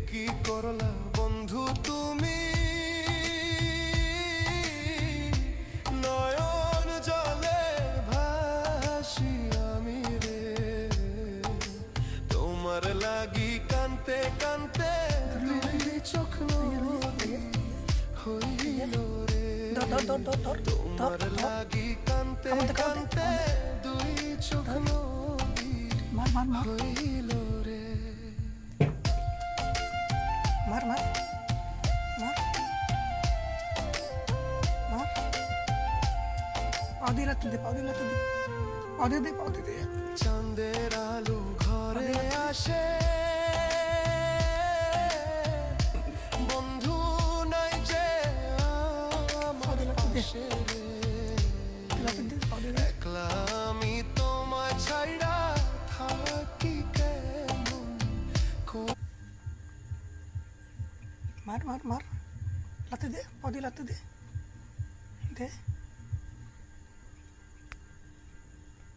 কি করলা বন্ধু তুমি, নয়ন জলে ভাসি আমি রে, তোমার লাগি কানতে কানতে দুই চোখ নদী হইল রে, তোমার লাগি কানতে কানতে দুই চোখ নদী হইল রে। মার মার মার মার, পাও দিয়ে লাথি দে, পাও দিয়ে লাথি দে, পাও দিয়ে দে, পাও দিয়ে দে। চাঁদের আলো ঘরে আসে, বন্ধু নাই যে আমার পাশে রে, লাথি দে, পাও দিয়ে দে। একলা আমি তোমায় ছাইড়া থাকি কেমন মার মার মার, লাথি দে, পাও দিয়ে লাথি দে, দে।